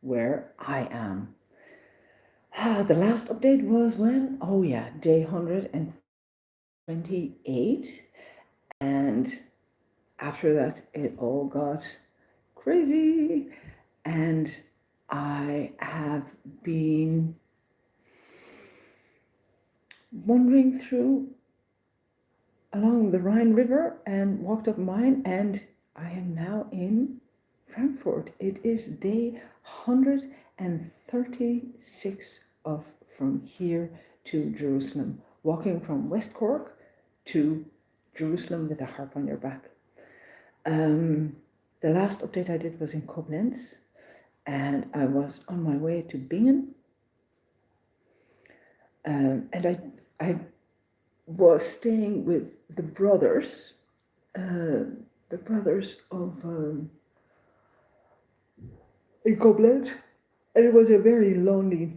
where I am. The last update was when? Oh yeah, day 128. And after that, it all got crazy. And I have been wandering through along the Rhine River and walked up mine, and I am now in Frankfurt. It is day 136 of from here to Jerusalem, walking from West Cork to Jerusalem with a harp on your back. The last update I did was in Koblenz, and I was on my way to Bingen. And I was staying with the brothers of in Koblenz, and it was a very lonely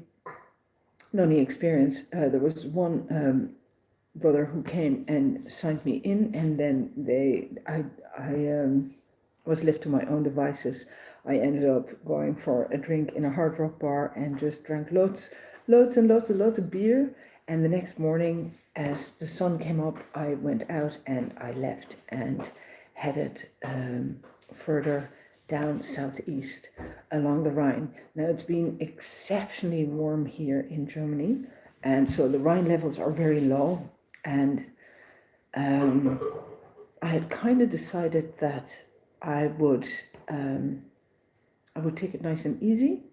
experience. There was one brother who came and signed me in, and then I was left to my own devices. I ended up going for a drink in a hard rock bar and just drank loads of beer. And the next morning, as the sun came up, I went out and I left and headed further down southeast along the Rhine. Now it's been exceptionally warm here in Germany, and so the Rhine levels are very low. And I had kind of decided that I would take it nice and easy,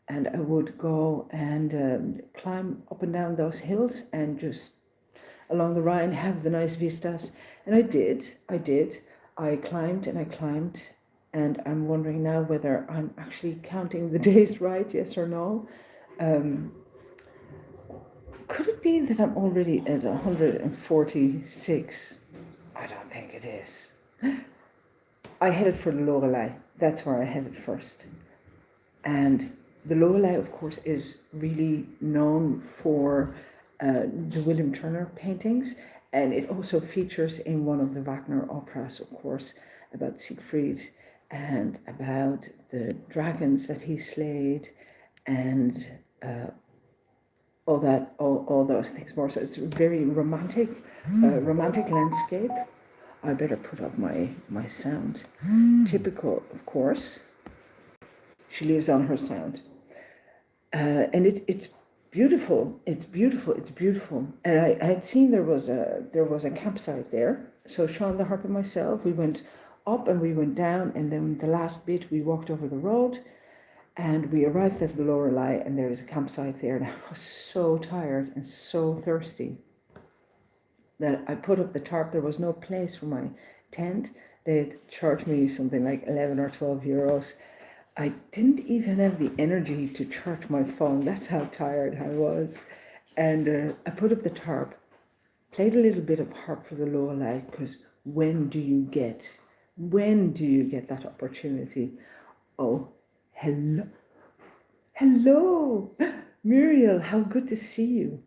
and I would go and climb up and down those hills and just along the Rhine have the nice vistas. And I did. I climbed and I climbed, and I'm wondering now whether I'm actually counting the days right, yes or no. Could it be that I'm already at 146? I don't think it is. I headed for the Lorelei. That's where I headed first. And the Lorelei, of course, is really known for the William Turner paintings. And it also features in one of the Wagner operas, of course, about Siegfried and about the dragons that he slayed, and all those things more. So it's a very romantic landscape. I better put up my sound. Typical, of course. She lives on her sound. And it's beautiful. It's beautiful. And I had seen there was a campsite there. So Sean the harp and myself, we went up and we went down, and then the last bit we walked over the road, and we arrived at the Lorelei, and there was a campsite there, and I was so tired and so thirsty that I put up the tarp. There was no place for my tent. They'd charged me something like 11 or 12 euros. I didn't even have the energy to charge my phone. That's how tired I was. And I put up the tarp, played a little bit of harp for the Lorelei, because when do you get that opportunity? Oh, hello, Muriel, how good to see you.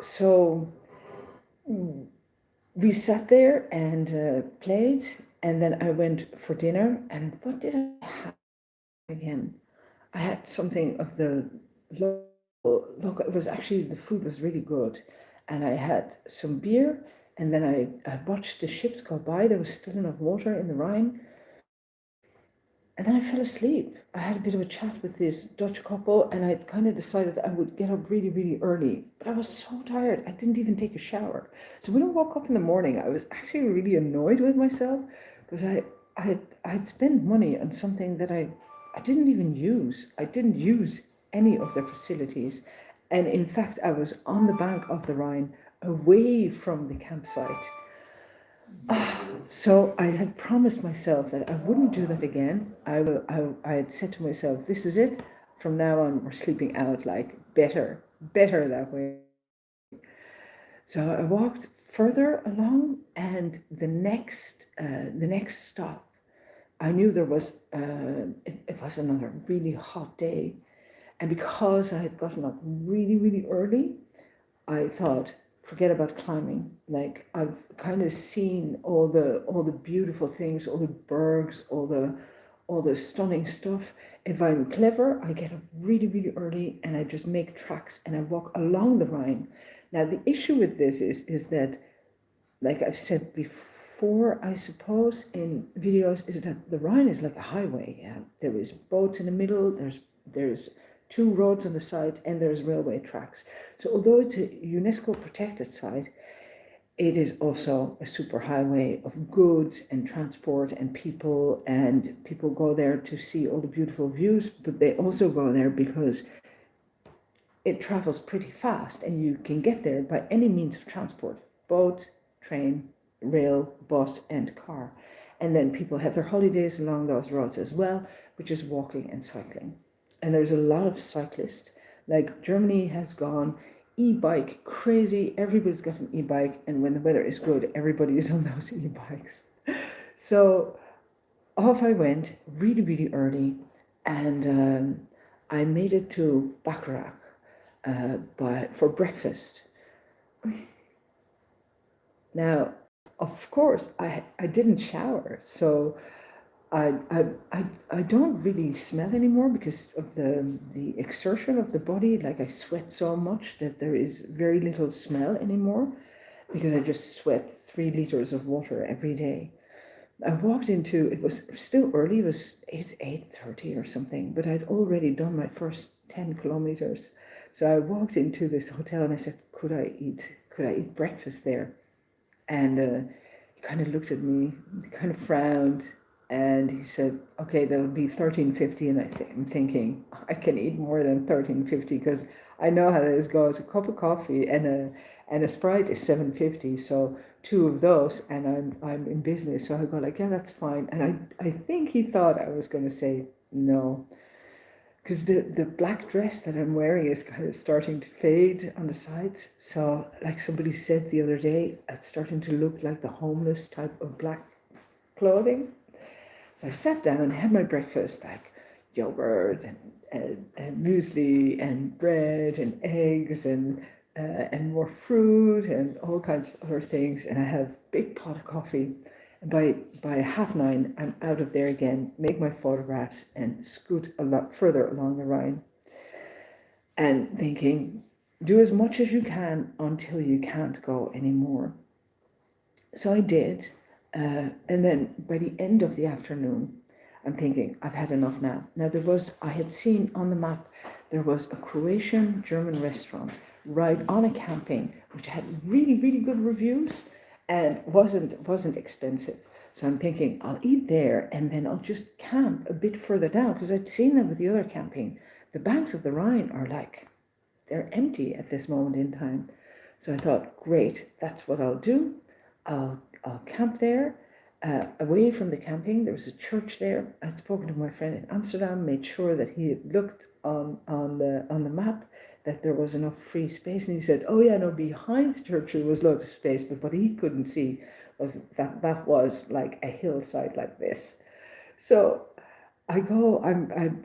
So we sat there and played, and then I went for dinner. And what did I have again? I had something of the look. It was actually, the food was really good, and I had some beer. And then I watched the ships go by. There was still enough water in the Rhine. And then I fell asleep. I had a bit of a chat with this Dutch couple, and I kind of decided I would get up really, really early. But I was so tired, I didn't even take a shower. So when I woke up in the morning, I was actually really annoyed with myself, because I had spent money on something that I didn't even use. I didn't use any of the facilities. And in fact, I was on the bank of the Rhine, away from the campsite. So I had promised myself that I wouldn't do that again. I had said to myself, this is it. From now on, we're sleeping out, like better that way. So I walked further along, and the next stop, I knew there was, it was another really hot day. And because I had gotten up really, really early, I thought, forget about climbing. Like, I've kind of seen all the beautiful things, all the bergs, all all the stunning stuff. If I'm clever, I get up really, really early and I just make tracks and I walk along the Rhine. Now, the issue with this is that, like I've said before, I suppose, in videos, is that the Rhine is like a highway. Yeah? There is boats in the middle, there's 2 roads on the side, and there's railway tracks. So although it's a UNESCO protected site, it is also a superhighway of goods and transport and people go there to see all the beautiful views, but they also go there because it travels pretty fast and you can get there by any means of transport: boat, train, rail, bus, and car. And then people have their holidays along those roads as well, which is walking and cycling. And there's a lot of cyclists. Like, Germany has gone e-bike crazy. Everybody's got an e-bike, and when the weather is good, everybody is on those e-bikes. So off I went really, really early, and I made it to Bacharach for breakfast. Now, of course, I didn't shower, so I don't really smell anymore because of the exertion of the body. Like, I sweat so much that there is very little smell anymore because I just sweat 3 liters of water every day. I walked into, it was still early, it was 8:30 or something, but I'd already done my first 10 kilometers. So I walked into this hotel and I said, could I eat breakfast there? And he kind of looked at me, kind of frowned, and he said, okay, that'll be $13.50. And I'm thinking, I can eat more than $13.50 because I know how this goes. A cup of coffee and a Sprite is $7.50. So 2 of those, and I'm in business. So I go like, yeah, that's fine. And I think he thought I was going to say no, because the black dress that I'm wearing is kind of starting to fade on the sides. So, like somebody said the other day, it's starting to look like the homeless type of black clothing. So I sat down and had my breakfast, like yogurt and muesli and bread and eggs and more fruit and all kinds of other things. And I have a big pot of coffee. And by 9:30, I'm out of there again, make my photographs and scoot a lot further along the Rhine. And thinking, do as much as you can until you can't go anymore. So I did. And then by the end of the afternoon, I'm thinking, I've had enough now. Now, I had seen on the map, there was a Croatian-German restaurant right on a camping, which had really, really good reviews and wasn't expensive. So I'm thinking, I'll eat there and then I'll just camp a bit further down, because I'd seen them with the other camping. The banks of the Rhine are they're empty at this moment in time. So I thought, great, that's what I'll do. I'll camp there, away from the camping. There was a church there. I'd spoken to my friend in Amsterdam, made sure that he had looked on the map that there was enough free space, and he said, oh yeah, no, behind the church there was loads of space, but what he couldn't see was that was like a hillside like this. So I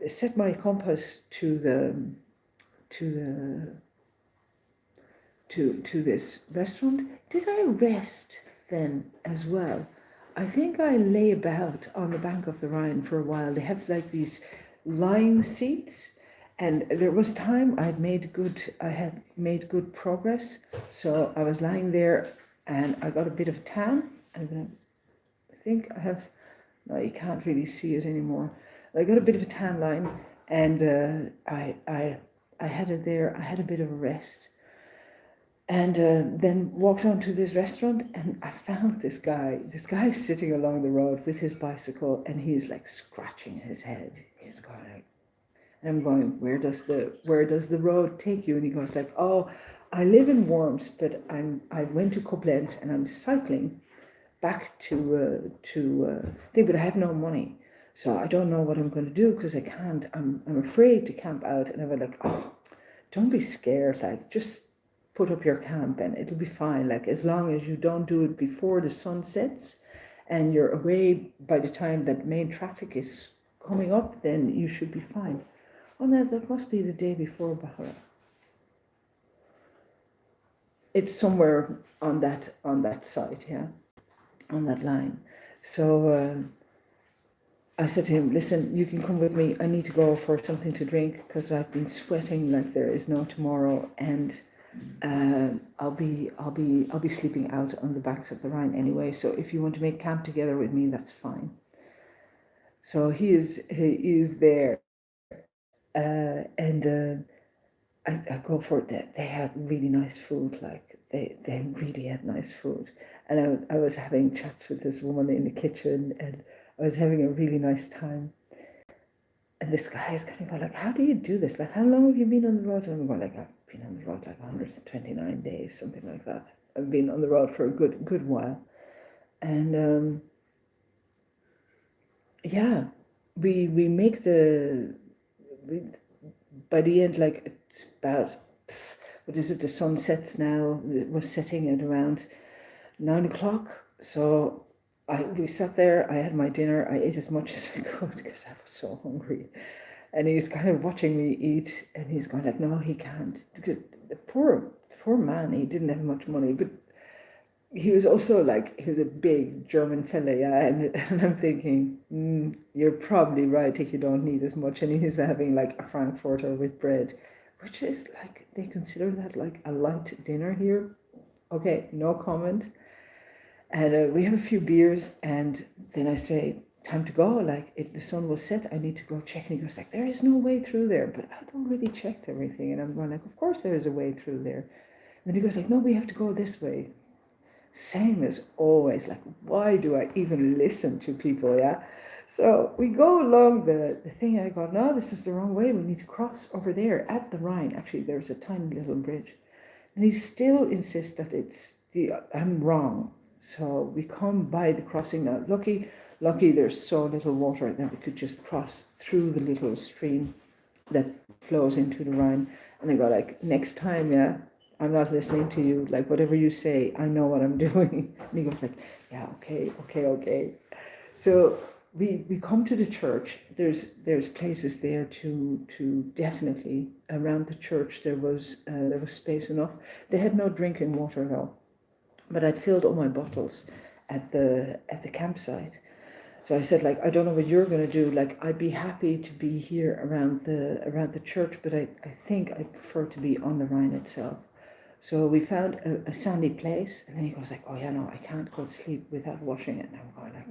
set my compass to this restaurant. Did I rest then as well? I think I lay about on the bank of the Rhine for a while. They have like these lying seats, and there was time I had made good progress. So I was lying there and I got a bit of a tan. And I think I have, no, you can't really see it anymore. I got a bit of a tan line, and I had it there. I had a bit of a rest. And then walked on to this restaurant, and I found this guy. This guy is sitting along the road with his bicycle, and he's like scratching his head. He's going like, and I'm going, where does the road take you? And he goes like, oh, I live in Worms, but I went to Koblenz and I'm cycling back to thing, but I have no money, so I don't know what I'm going to do because I can't. I'm afraid to camp out. And I was like, oh, don't be scared. Like, just put up your camp and it'll be fine. Like, as long as you don't do it before the sun sets and you're away by the time that main traffic is coming up, then you should be fine. Oh no, that must be the day before Bahara. It's somewhere on that site, yeah, on that line. So I said to him, listen, you can come with me. I need to go for something to drink because I've been sweating like there is no tomorrow, and I'll be sleeping out on the banks of the Rhine anyway. So if you want to make camp together with me, that's fine. So he is there, and I go for it. They had really nice food. Like they really had nice food, and I was having chats with this woman in the kitchen, and I was having a really nice time. And this guy is kind of going like, how do you do this? Like, how long have you been on the road? And I'm going like, I've been on the road like 129 days, something like that. I've been on the road for a good while. And yeah, we make by the end, like it's about, what is it, the sun sets now. It was setting at around 9 o'clock. So we sat there, I had my dinner, I ate as much as I could because I was so hungry. And he's kind of watching me eat, and he's going like, no, he can't. Because the poor man, he didn't have much money, but he was also like, he was a big German fella, yeah. And I'm thinking, you're probably right if you don't need as much. And he's having like a Frankfurter with bread, which is like, they consider that like a light dinner here. Okay, no comment. And we have a few beers, and then I say, time to go. Like, the sun will set, I need to go check. And he goes like, there is no way through there. But I'd already checked everything. And I'm going like, of course there is a way through there. And then he goes like, no, we have to go this way. Same as always. Like, why do I even listen to people, yeah? So we go along the thing, and I go, no, this is the wrong way. We need to cross over there at the Rhine. Actually, there's a tiny little bridge. And he still insists that I'm wrong. So we come by the crossing now. Lucky there's so little water that we could just cross through the little stream that flows into the Rhine. And I go like, next time, yeah, I'm not listening to you. Like, whatever you say, I know what I'm doing. And he goes like, yeah, okay. So we come to the church. There's places there to definitely, around the church there was space enough. They had no drinking water at all. But I'd filled all my bottles at the campsite. So I said, like, I don't know what you're going to do. Like, I'd be happy to be here around the church, but I think I prefer to be on the Rhine itself. So we found a sandy place, and then he goes like, oh yeah, no, I can't go to sleep without washing it. And I'm going like,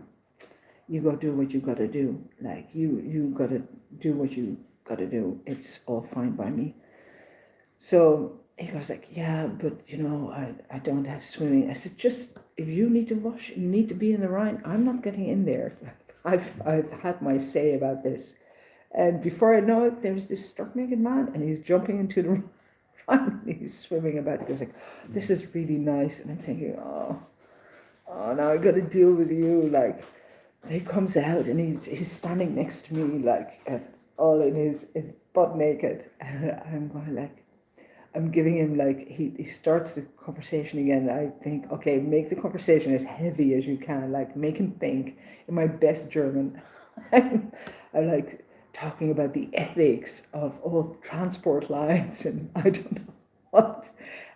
you go do what you got to do. Like, you got to do what you got to do. It's all fine by me. So he goes like, yeah, but I don't have swimming. I said, just if you need to wash, you need to be in the Rhine. I'm not getting in there. I've had my say about this. And before I know it, there's this stark-naked man, and he's jumping into the Rhine. He's swimming about. He goes like, this is really nice. And I'm thinking, oh, now I got to deal with you. Like, he comes out, and he's standing next to me, like, all in his butt naked. And I'm going like, I'm giving him like, he starts the conversation again. I think, okay, make the conversation as heavy as you can, like make him think in my best German. I'm like talking about the ethics of all transport lines and I don't know what.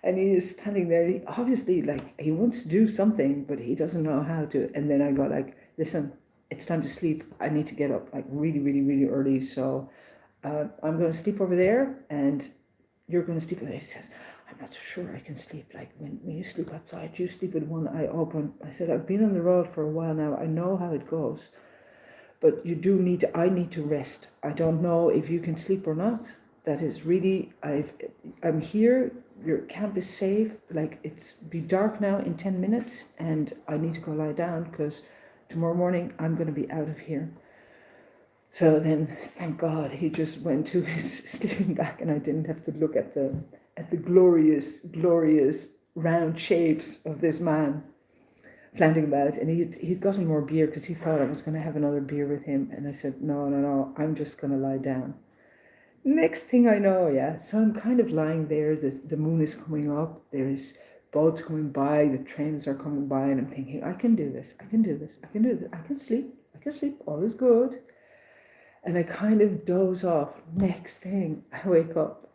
And he is standing there. He obviously, like, he wants to do something, but he doesn't know how to. And then I go like, listen, it's time to sleep. I need to get up like really, really, really early. So I'm going to sleep over there, and you're going to sleep. And he says, I'm not so sure I can sleep. Like, when you sleep outside, you sleep with one eye open. I said, I've been on the road for a while now. I know how it goes. But I need to rest. I don't know if you can sleep or not. That is really, I'm here. Your camp is safe. Like, it's be dark now in 10 minutes, and I need to go lie down because tomorrow morning I'm going to be out of here. So then, thank God, he just went to his sleeping bag, and I didn't have to look at the glorious, glorious round shapes of this man flaunting about. And he'd gotten more beer because he thought I was going to have another beer with him. And I said, no, I'm just going to lie down. Next thing I know, yeah, so I'm kind of lying there. The moon is coming up. There's boats coming by. The trains are coming by, and I'm thinking, I can do this. I can sleep. All is good. And I kind of doze off. Next thing, I wake up.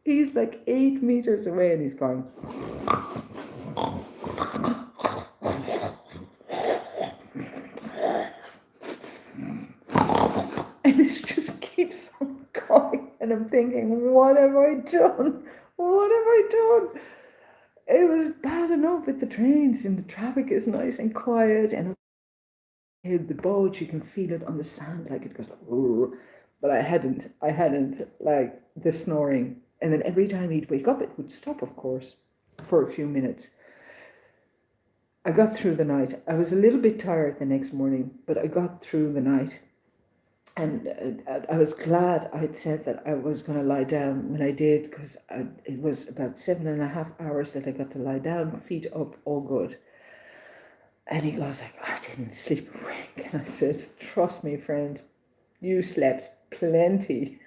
He's like 8 meters away, and he's going. And I'm thinking, what have I done? What have I done? It was bad enough with the trains and the traffic is nice and quiet and the boat, you can feel it on the sand, like it goes, "Ooh." But I hadn't like the snoring. And then every time he'd wake up, it would stop, of course, for a few minutes. I got through the night. I was a little bit tired the next morning, but I got through the night. And I was glad I'd said that I was going to lie down when I did, because it was about 7.5 hours that I got to lie down, feet up, all good. And he goes like, I didn't sleep a wink. And I said, trust me, friend, you slept plenty.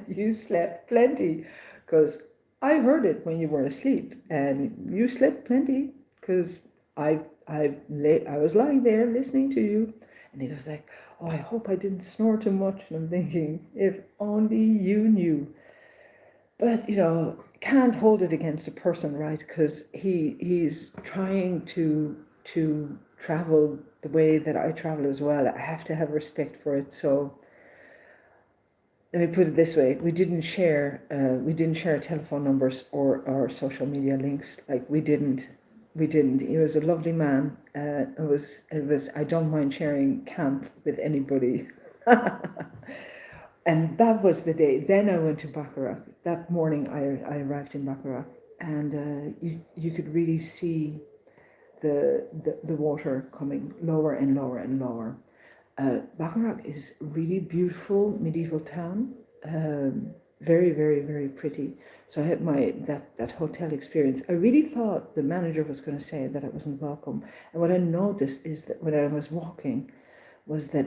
You slept plenty, because I heard it when you were asleep, and you slept plenty, because I was lying there listening to you. And he was like, oh, I hope I didn't snore too much. And I'm thinking, if only you knew. But, can't hold it against a person, right? Because he's trying to travel the way that I travel as well. I have to have respect for it. So let me put it this way: we didn't share telephone numbers or our social media links. Like we didn't. He was a lovely man. It was. I don't mind sharing camp with anybody. And that was the day. Then I went to Baccarat. That morning I arrived in Baccarat, and you could really see the water coming lower and lower and lower. Baccarat is a really beautiful medieval town, very, very, very pretty. So I had that hotel experience. I really thought the manager was going to say that I wasn't welcome. And what I noticed is that when I was walking, was that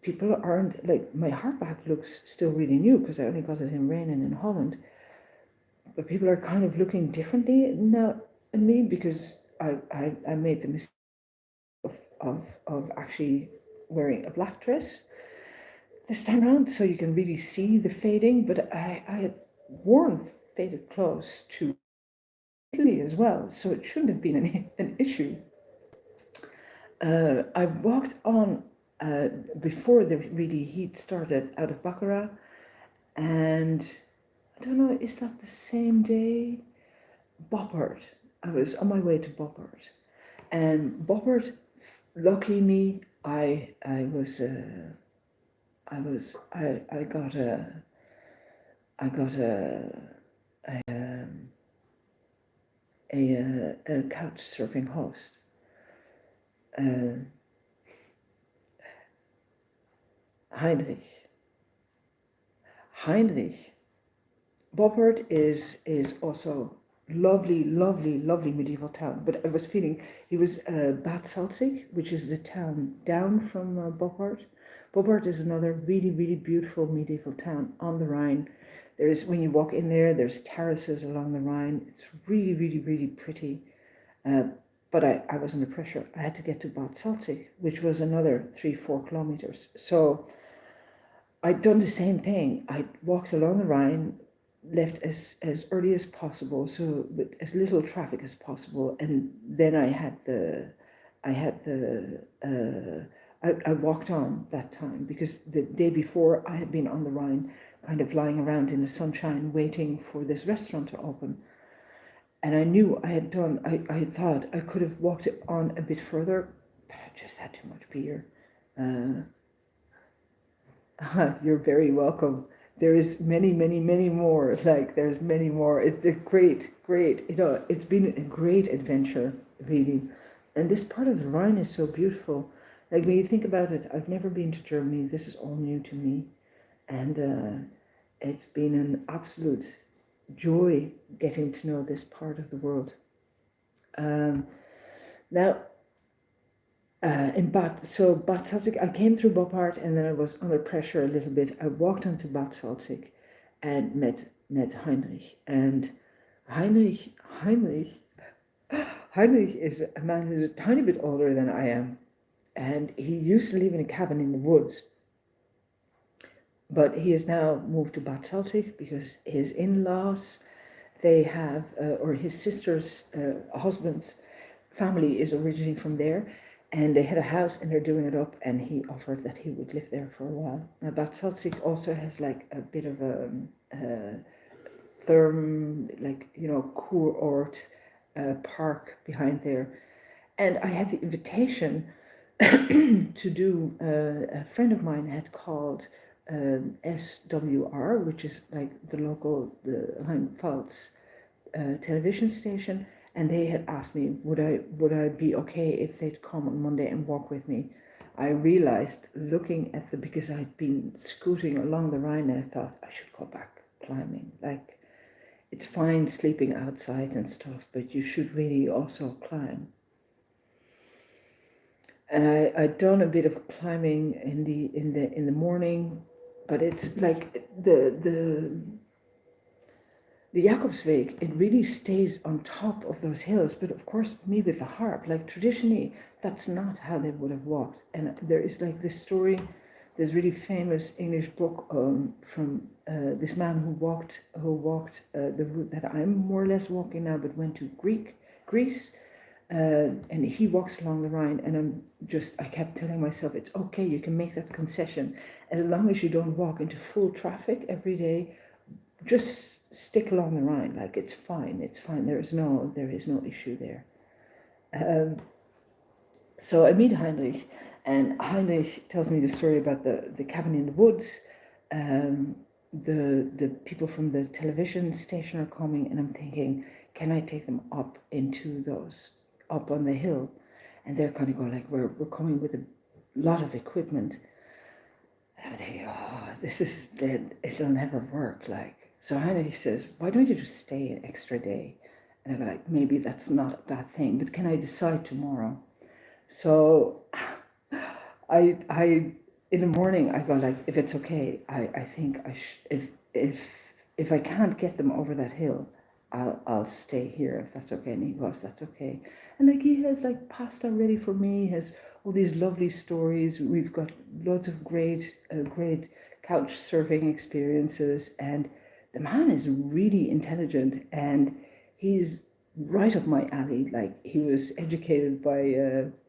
people aren't, like, my hard bag looks still really new because I only got it in Rain and in Holland. But people are kind of looking differently now at me, because I made the mistake of actually wearing a black dress this time around, so you can really see the fading. But I had worn faded clothes to Italy as well, so it shouldn't have been an issue. I walked on before the really heat started out of Baccarat, and I don't know, is that the same day? Boppard. I was on my way to Boppard, and Boppard, lucky me, I got a couch surfing host. Heinrich. Boppard is also lovely, lovely, lovely medieval town. But I was feeling, he was Bad Salzig, which is the town down from Boppard. Boppard is another really, really beautiful medieval town on the Rhine. When you walk in there, there's terraces along the Rhine. It's really, really, really pretty. But I was under pressure. I had to get to Bad Salzig, which was another 3-4 kilometers. So I'd done the same thing. I walked along the Rhine, left as early as possible, so with as little traffic as possible, and then I walked on that time, because the day before I had been on the Rhine, kind of lying around in the sunshine waiting for this restaurant to open. And I knew I thought I could have walked it on a bit further, but I just had too much beer. You're very welcome. There is many, many, many more. Like, there's many more. It's a great, it's been a great adventure, really. And this part of the Rhine is so beautiful. Like, when you think about it, I've never been to Germany. This is all new to me. And it's been an absolute joy getting to know this part of the world. Now, Bad Salzig, I came through Boppard, and then I was under pressure a little bit. I walked onto Bad Salzig and met Heinrich. And Heinrich is a man who's a tiny bit older than I am. And he used to live in a cabin in the woods. But he has now moved to Bad Salzig because his in-laws, they have, or his sister's husband's family is originally from there. And they had a house and they're doing it up, and he offered that he would live there for a while. Now, Bad Salzig also has like a bit of a Kurort park behind there. And I had the invitation to do, a friend of mine had called SWR, which is like the local, the Rheinland-Pfalz television station, and they had asked me would I be okay if they'd come on Monday and walk with me. I realized, looking at because I'd been scooting along the Rhine, and I thought I should go back climbing. Like, it's fine sleeping outside and stuff, but you should really also climb. And I'd done a bit of climbing in the morning, but it's like the Jakobsweg, it really stays on top of those hills. But of course, me with the harp, like traditionally, that's not how they would have walked. And there is like this story, this really famous English book from this man who walked the route that I'm more or less walking now, but went to Greece. And he walks along the Rhine, and I kept telling myself, it's okay, you can make that concession as long as you don't walk into full traffic every day. Just stick along the Rhine, like it's fine. There is no issue there. So I meet Heinrich, and Heinrich tells me the story about the cabin in the woods. The people from the television station are coming, and I'm thinking, can I take them up into those, up on the hill? And they're kind of going like, we're coming with a lot of equipment. And I'm thinking, oh, this is dead. It'll never work. Like, so Heinrich says, why don't you just stay an extra day? And I go like, maybe that's not a bad thing, but can I decide tomorrow? So I in the morning I go like, if it's okay, I think if I can't get them over that hill, I'll stay here if that's okay. And he goes, that's okay. And like, he has like pasta ready for me. He has all these lovely stories. We've got loads of great couch surfing experiences, and the man is really intelligent, and he's right up my alley. Like, he was educated by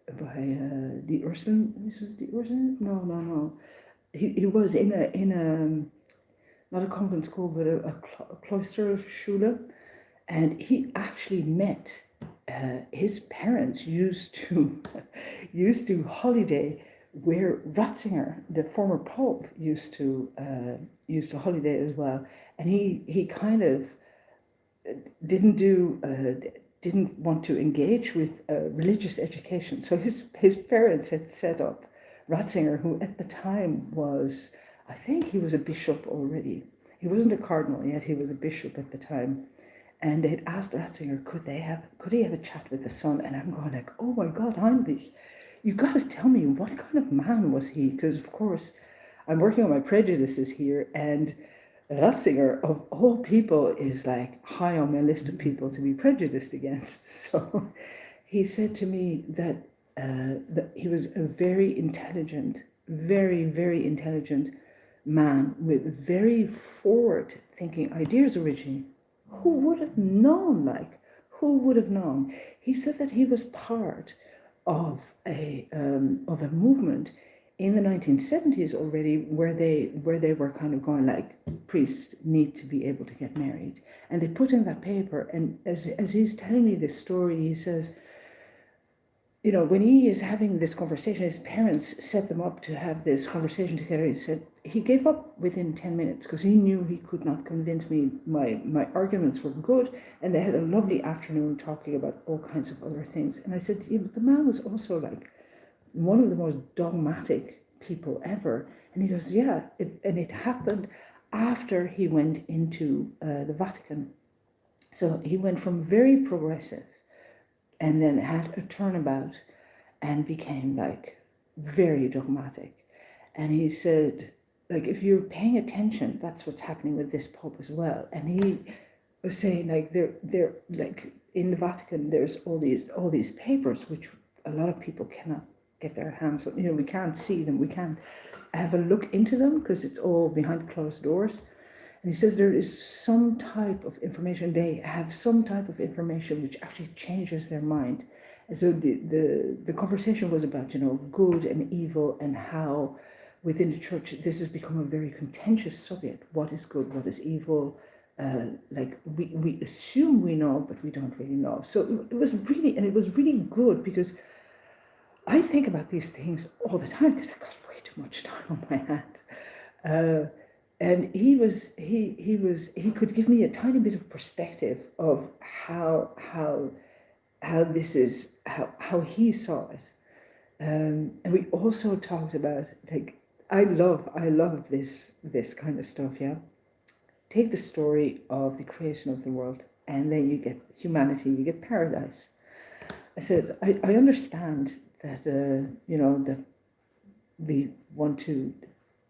the Ursuline. This was the Ursuline? No. He was in a not a convent school, but a cloister schule, and he actually met. His parents used to holiday where Ratzinger, the former pope, used to holiday as well, and he kind of didn't want to engage with religious education. So his parents had set up Ratzinger, who at the time was, I think he was a bishop already. He wasn't a cardinal yet, he was a bishop at the time. And they'd asked Ratzinger, could he have a chat with the son? And I'm going like, oh my God, Heinrich, you got to tell me, what kind of man was he? Because of course, I'm working on my prejudices here, and Ratzinger, of all people, is like high on my list of people to be prejudiced against. So he said to me that he was a very intelligent, very, very intelligent man with very forward-thinking ideas originally. Who would have known? Like, who would have known? He said that he was part of a movement in the 1970s already, where they were kind of going like, priests need to be able to get married, and they put in that paper. And as he's telling me this story, he says, you know, when he is having this conversation, his parents set them up to have this conversation together. He said he gave up within 10 minutes because he knew he could not convince me. My arguments were good, and they had a lovely afternoon talking about all kinds of other things. And I said, yeah, but the man was also like one of the most dogmatic people ever. And he goes, yeah, it happened after he went into the Vatican. So he went from very progressive, and then had a turnabout and became like very dogmatic. And he said, like, if you're paying attention, that's what's happening with this Pope as well. And he was saying, like, they're like, in the Vatican, there's all these papers which a lot of people cannot get their hands on. You know, we can't see them, we can't have a look into them because it's all behind closed doors. And he says there is some type of information, they have some type of information which actually changes their mind. So the conversation was about, good and evil, and how within the church this has become a very contentious subject. What is good? What is evil? Like we assume we know, but we don't really know. So it was really good, because I think about these things all the time, because I've got way too much time on my hand. And he could give me a tiny bit of perspective of how this is how he saw it. And we also talked about, like, I love this kind of stuff. Yeah, take the story of the creation of the world, and then you get humanity, you get paradise. I said, I understand that that we want to,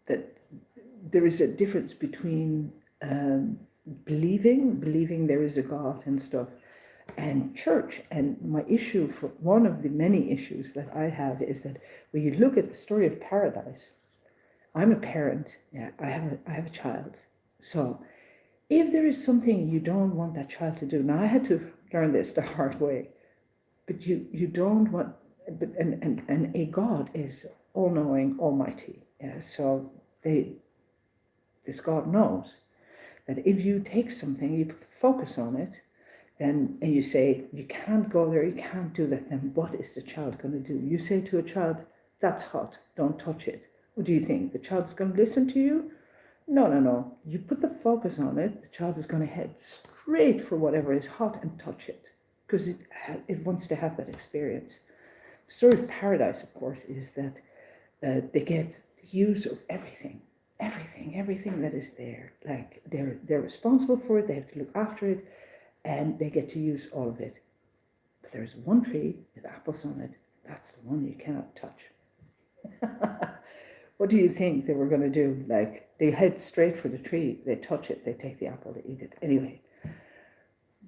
that there is a difference between believing there is a God and stuff, and church. And my issue, for one of the many issues that I have, is that when you look at the story of paradise, I'm a parent. Yeah, I have a child. So if there is something you don't want that child to do, now I had to learn this the hard way, but you don't want, but and a God is all knowing, almighty. Yeah, so this God knows that if you take something, you put the focus on it, then, and you say, you can't go there, you can't do that, then what is the child going to do? You say to a child, that's hot, don't touch it. What do you think? The child's going to listen to you? No. You put the focus on it, the child is going to head straight for whatever is hot and touch it, because it wants to have that experience. The story of paradise, of course, is that they get use of everything that is there. Like, they're responsible for it, they have to look after it, and they get to use all of it. But there's one tree with apples on it. That's the one you cannot touch. What do you think they were going to do? Like, they head straight for the tree, they touch it, they take the apple, they eat it. Anyway,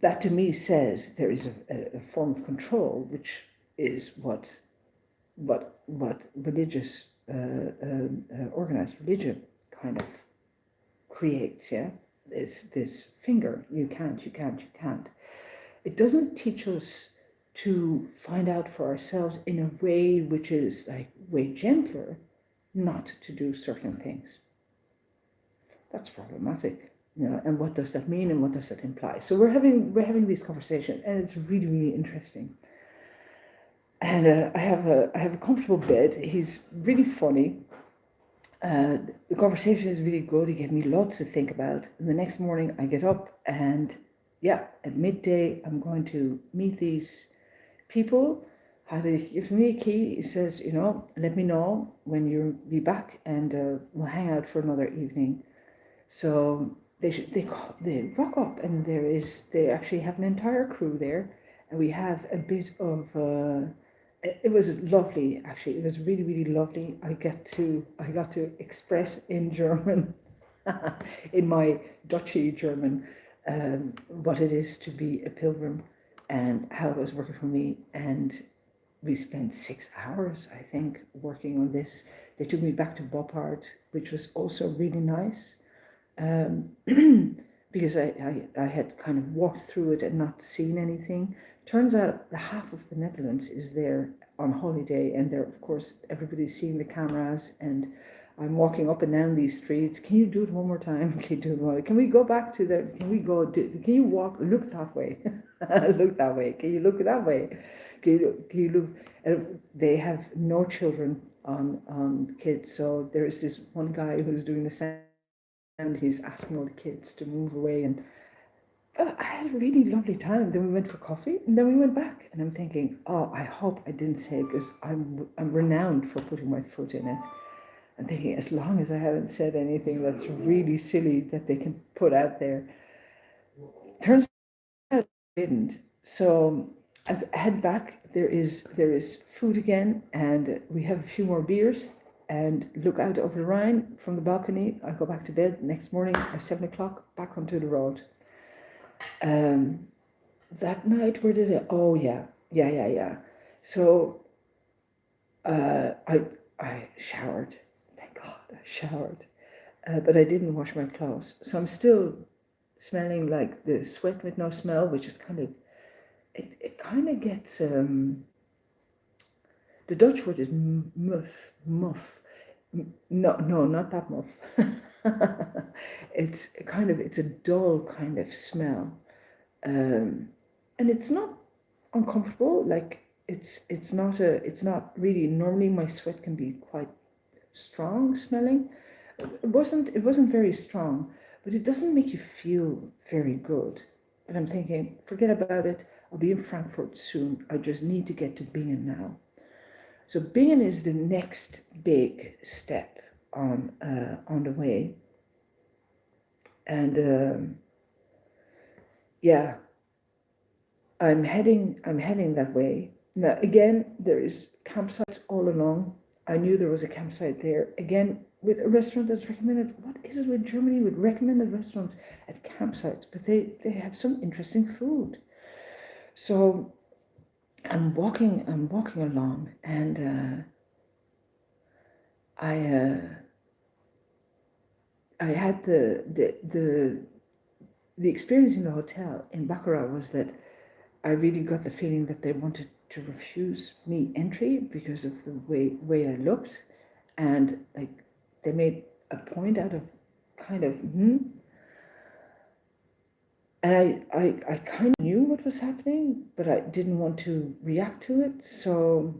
that to me says there is a form of control, which is what religious, organized religion kind of creates. Yeah, this finger, you can't. It doesn't teach us to find out for ourselves in a way which is like way gentler, not to do certain things. That's problematic. And what does that mean, and what does that imply? So we're having these conversations, and it's really, really interesting. And I have a comfortable bed. He's really funny. The conversation is really good. He gave me lots to think about. And the next morning I get up, and at midday I'm going to meet these people. He gives me a key. He says, let me know when you'll be back, and we'll hang out for another evening. So they rock up, and they actually have an entire crew there, and we have a bit of. It was lovely, actually. It was really, really lovely. I got to express in German, in my Dutchy German, what it is to be a pilgrim, and how it was working for me. And we spent 6 hours, I think, working on this. They took me back to Boppard, which was also really nice, because I had kind of walked through it and not seen anything. Turns out the half of the Netherlands is there on holiday, and there, of course, everybody's seeing the cameras, and I'm walking up and down these streets. Can you do it one more time? Can you do it one more? Can we go back to the? Can we go? Can you walk? Look that way. Look that way. Can you look that way? Can you look? And they have no children on kids, so there is this one guy who's doing the same, and he's asking all the kids to move away, and I had a really lovely time. Then we went for coffee, and then we went back. And I'm thinking, oh, I hope I didn't say it, because I'm renowned for putting my foot in it. I'm thinking, as long as I haven't said anything that's really silly that they can put out there. Turns out I didn't. So I head back. There is food again, and we have a few more beers, and look out over the Rhine from the balcony. I go back to bed. Next morning at 7 o'clock, back onto the road. That night, where did it? Oh yeah. So I showered. Thank God I showered, but I didn't wash my clothes, so I'm still smelling like the sweat with no smell, which is kind of it kind of gets The Dutch word is muff. No, not that muff. It's a dull kind of smell, and it's not uncomfortable. Like it's not really. Normally, my sweat can be quite strong smelling. It wasn't very strong, but it doesn't make you feel very good. And I'm thinking, forget about it. I'll be in Frankfurt soon. I just need to get to Bingen now. So Bingen is the next big step on the way, and yeah, I'm heading that way. Now again, there is campsites all along. I knew there was a campsite there. Again, with a restaurant that's recommended. What is it with Germany with recommended restaurants at campsites? But they have some interesting food. So I'm walking along, and I had the experience in the hotel in Baccarat was that I really got the feeling that they wanted to refuse me entry because of the way I looked, and like they made a point out of kind of and I kind of knew what was happening, but I didn't want to react to it. So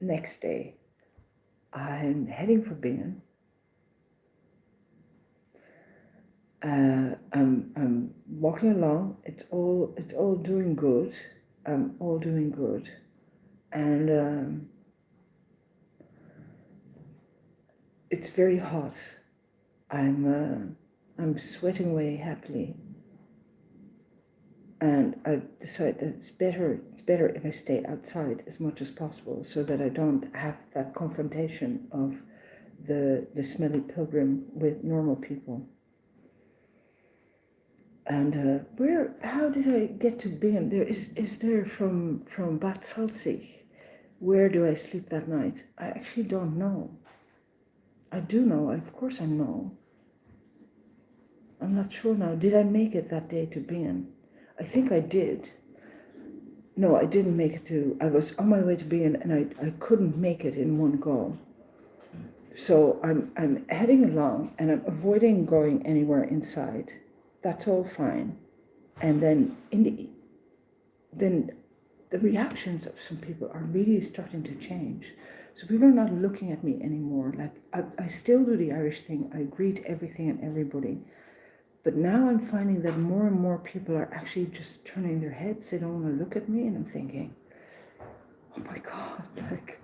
next day, I'm heading for Bingen. I'm walking along. It's all doing good. I'm all doing good, and it's very hot. I'm sweating away happily, and I decide that it's better if I stay outside as much as possible, so that I don't have that confrontation of the smelly pilgrim with normal people. And how did I get to Bingen? Is there from Bad Salzig? Where do I sleep that night? I actually don't know. I do know, of course I know. I'm not sure now. Did I make it that day to Bingen? I think I did. No, I didn't make it to, I was on my way to Bingen, and I couldn't make it in one go. So I'm heading along, and I'm avoiding going anywhere inside. That's all fine. And then then the reactions of some people are really starting to change. So people are not looking at me anymore. Like I still do the Irish thing. I greet everything and everybody. But now I'm finding that more and more people are actually just turning their heads. They don't want to look at me, and I'm thinking, oh my God, like,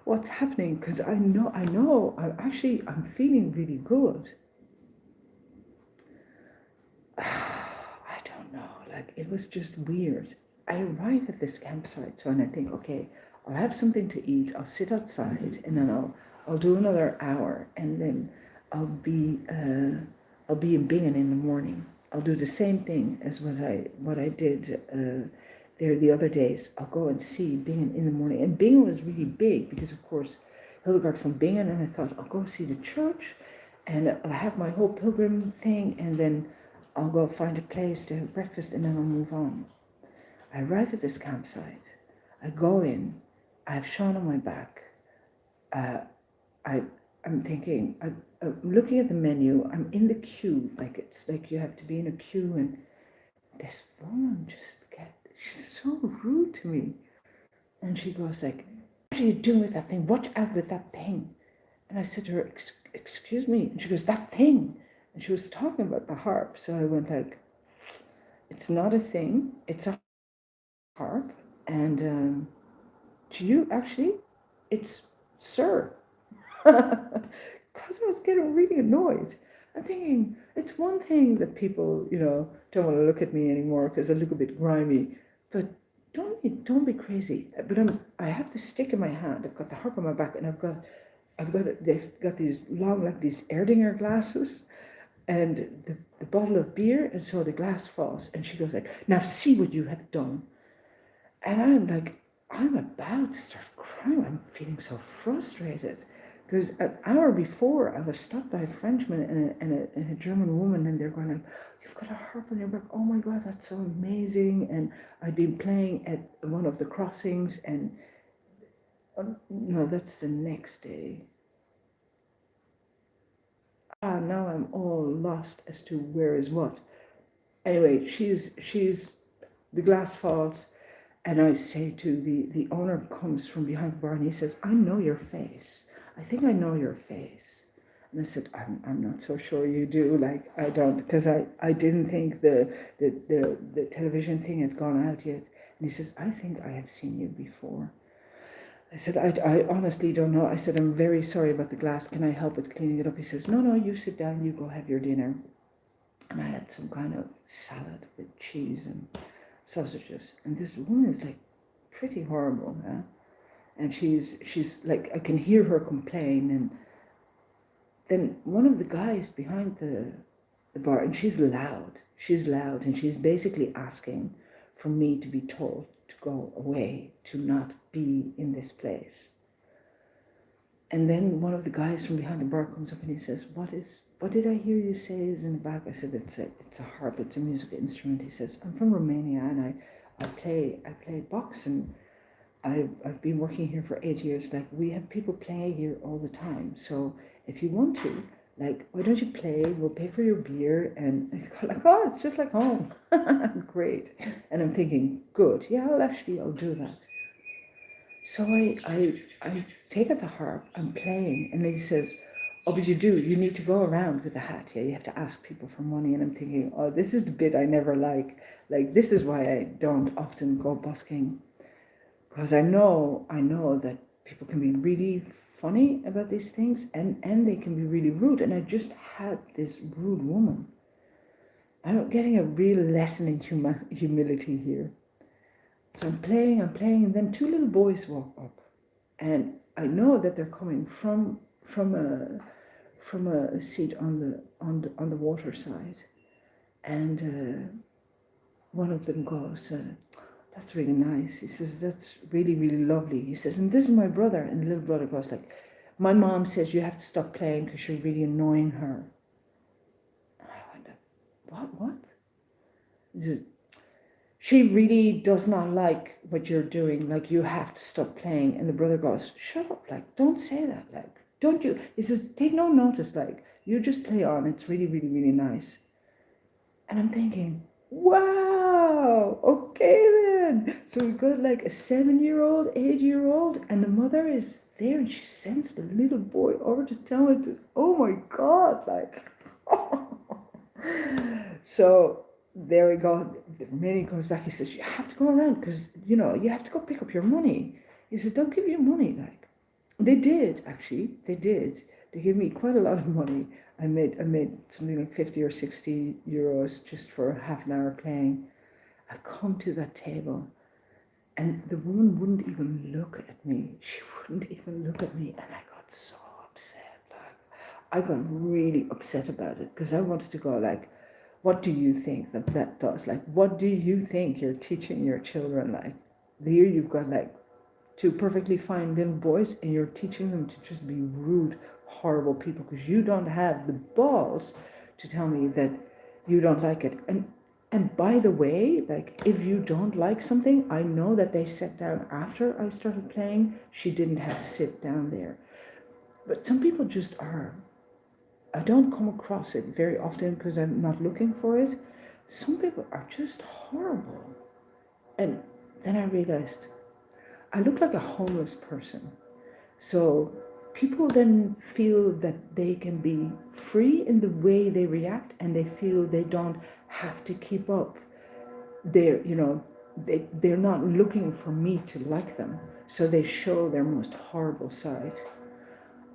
what's happening? Because I know, I'm feeling really good. I don't know, like, it was just weird. I arrive at this campsite, and I think, okay, I'll have something to eat. I'll sit outside, and then I'll do another hour, and then I'll be in Bingen in the morning. I'll do the same thing as what I did there the other days. I'll go and see Bingen in the morning. And Bingen was really big because, of course, Hildegard from Bingen, and I thought, I'll go see the church, and I'll have my whole pilgrim thing, and then I'll go find a place to have breakfast, and then I'll move on. I arrive at this campsite. I go in. I have Sean on my back. I'm thinking, I'm looking at the menu. I'm in the queue. Like, it's like you have to be in a queue, and this woman she's so rude to me. And she goes like, what are you doing with that thing? Watch out with that thing. And I said to her, excuse me. And she goes, that thing. And she was talking about the harp. So I went like, it's not a thing. It's a harp. And to you, actually, it's sir. Because I was getting really annoyed. I'm thinking, it's one thing that people, don't want to look at me anymore because I look a bit grimy. But don't be crazy. But I have the stick in my hand. I've got the harp on my back, and they've got these long, like these Erdinger glasses, and the bottle of beer, and so the glass falls, and she goes like, now see what you have done. And I'm like, I'm about to start crying. I'm feeling so frustrated. Because an hour before, I was stopped by a Frenchman and a German woman, and they're going like, you've got a harp on your back. Oh my God, that's so amazing. And I'd been playing at one of the crossings, and No, that's the next day. Now I'm all lost as to where is what. Anyway, the glass falls, and I say to the owner comes from behind the bar, and he says, "I know your face. I think I know your face." And I said, I'm not so sure you do. Like, I don't, because I didn't think the television thing had gone out yet. And he says, "I think I have seen you before." I said, I honestly don't know. I said, "I'm very sorry about the glass. Can I help with cleaning it up?" He says, no, you sit down, you go have your dinner. And I had some kind of salad with cheese and sausages. And this woman is like pretty horrible, huh? And she's like, I can hear her complain. And then one of the guys behind the bar, and she's loud, and she's basically asking for me to be told to go away, to not be in this place. And then one of the guys from behind the bar comes up and he says, what did I hear you say is in the back?" I said, it's a harp, it's a musical instrument. He says, "I'm from Romania, and I play box, and I've been working here for 8 years. Like, we have people play here all the time. So if you want to, like, why don't you play? We'll pay for your beer." And like, "Oh, it's just like home." Great. And I'm thinking, good. Yeah, I'll do that. So I take out the harp, I'm playing, and he says, "Oh, but you need to go around with the hat. Yeah, you have to ask people for money." And I'm thinking, oh, this is the bit I never like. Like, this is why I don't often go busking. Because I know that people can be really funny about these things, and they can be really rude. And I just had this rude woman. I'm getting a real lesson in humility here. So I'm playing, and then two little boys walk up, and I know that they're coming from a seat on the water side, and one of them goes, "That's really nice." He says, "That's really, really lovely." He says, "And this is my brother." And the little brother goes like, "My mom says you have to stop playing because you're really annoying her." And I went, what? He says, "She really does not like what you're doing. Like, you have to stop playing." And the brother goes, "Shut up, like, don't say that. Like, don't you?" He says, "Take no notice, like, you just play on. It's really, really, really nice." And I'm thinking, wow, okay then. So we've got like a 7-year-old, 8-year-old, and the mother is there, and she sends the little boy over to tell me to, oh my God, like, so there we go. The minute he comes back, he says, "You have to go around because, you have to go pick up your money." He said, "They'll give you money." Like, they did, actually. They did. They gave me quite a lot of money. I made something like 50 or 60 euros just for half an hour playing. I come to that table, and the woman wouldn't even look at me. She wouldn't even look at me, and I got so upset. Like, I got really upset about it because I wanted to go like, what do you think that does? Like, what do you think you're teaching your children? Like, here you've got like two perfectly fine little boys, and you're teaching them to just be rude, horrible people because you don't have the balls to tell me that you don't like it. And by the way, like, if you don't like something, I know that they sat down after I started playing. She didn't have to sit down there. But some people just are. I don't come across it very often because I'm not looking for it. Some people are just horrible. And then I realized I look like a homeless person. So people then feel that they can be free in the way they react, and they feel they don't have to keep up. They're not looking for me to like them. So they show their most horrible side.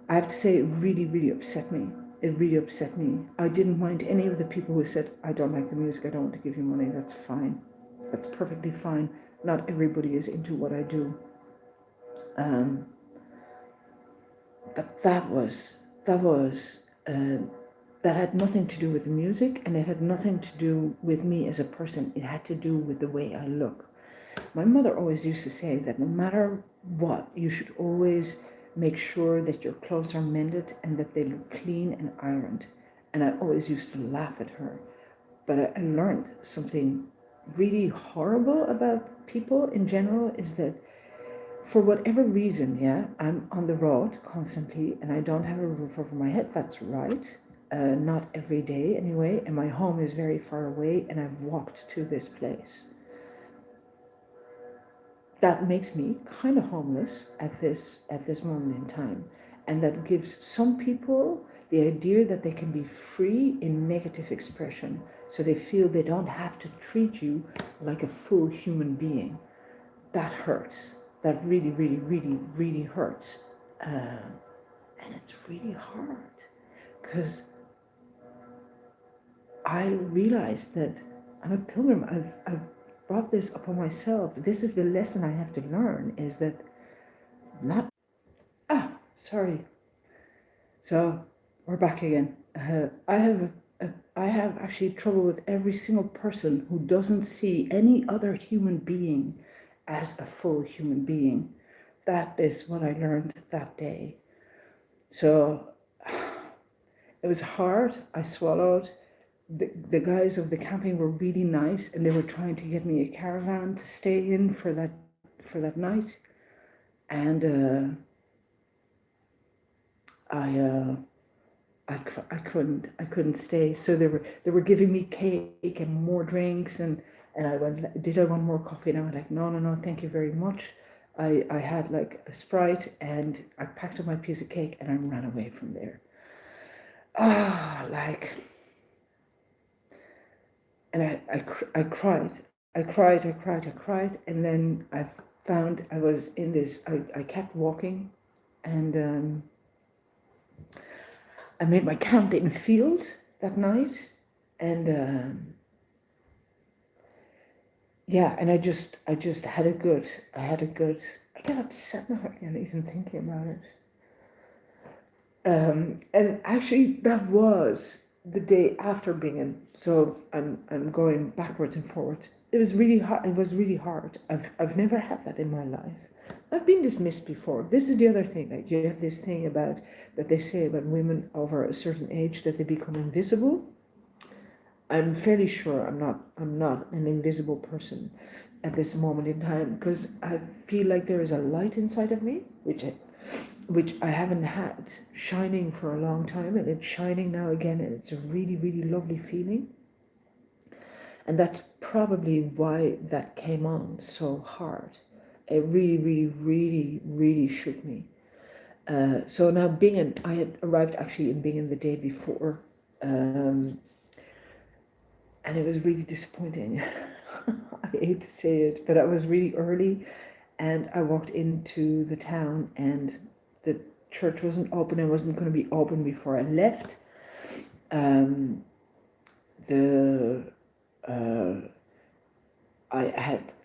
I have to say, it really, really upset me. It really upset me. I didn't mind any of the people who said, "I don't like the music, I don't want to give you money." That's fine. That's perfectly fine. Not everybody is into what I do. But that had nothing to do with the music, and it had nothing to do with me as a person. It had to do with the way I look. My mother always used to say that no matter what, you should always make sure that your clothes are mended and that they look clean and ironed. And I always used to laugh at her. But I learned something really horrible about people in general, is that for whatever reason, yeah, I'm on the road constantly and I don't have a roof over my head. That's right. Not every day anyway. And my home is very far away and I've walked to this place. That makes me kind of homeless at this moment in time. And that gives some people the idea that they can be free in negative expression. So they feel they don't have to treat you like a full human being. That hurts. That really, really, really, really hurts. And it's really hard because I realized that I'm a pilgrim. I've brought this upon myself. This is the lesson I have to learn, is that not... sorry. So we're back again. I have actually trouble with every single person who doesn't see any other human being as a full human being. That is what I learned that day. So it was hard. I swallowed. The guys of the camping were really nice, and they were trying to get me a caravan to stay in for that night. And I couldn't stay. So they were giving me cake and more drinks, and I went, did I want more coffee? And I went like, no, thank you very much. I had like a Sprite, and I packed up my piece of cake and I ran away from there. And I cried, and then I found I was in this. I kept walking, and I made my camp in a field that night, and and I just had a good. I get upset now again even thinking about it. And actually, that was the day after Bingen. So I'm going backwards and forwards. It was really hard. It was really hard. I've never had that in my life. I've been dismissed before. This is the other thing. Like, you have this thing about that they say about women over a certain age, that they become invisible. I'm fairly sure I'm not an invisible person at this moment in time, because I feel like there is a light inside of me, which I haven't had shining for a long time, and it's shining now again, and it's a really, really lovely feeling. And that's probably why that came on so hard. It really, really, really, really shook me. So now Bingen, I had arrived actually in Bingen the day before, and it was really disappointing. I hate to say it, but I was really early, and I walked into the town, and the church wasn't open. It wasn't going to be open before I left.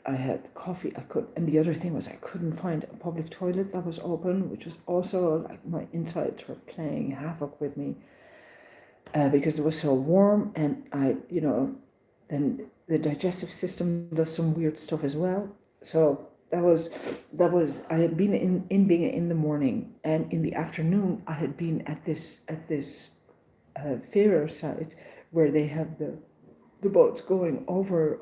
I had coffee. And the other thing was I couldn't find a public toilet that was open, which was also like my insides were playing havoc with me, because it was so warm, and then the digestive system does some weird stuff as well. So that was I had been in Bingen in the morning, and in the afternoon I had been at this fair site where they have the boats going over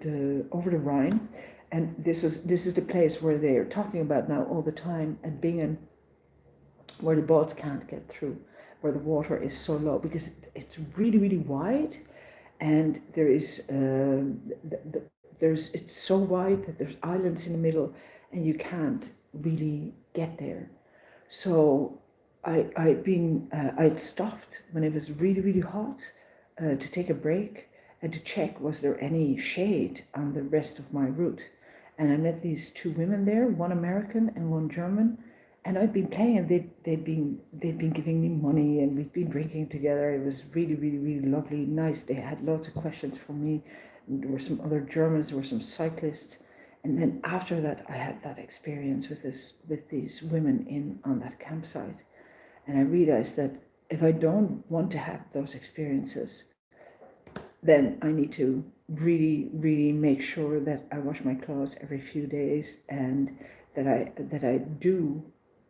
the Rhine, and this is the place where they are talking about now all the time at Bingen, where the boats can't get through, where the water is so low, because it's really, really wide, and there is it's so wide that there's islands in the middle, and you can't really get there. So I'd stopped when it was really, really hot, to take a break and to check was there any shade on the rest of my route. And I met these two women there, one American and one German, and I'd been playing, and they'd been giving me money, and we'd been drinking together. It was really, really, really lovely, nice. They had lots of questions for me. There were some other Germans, there were some cyclists, and then after that, I had that experience with these women on that campsite, and I realized that if I don't want to have those experiences, then I need to really, really make sure that I wash my clothes every few days, and that I do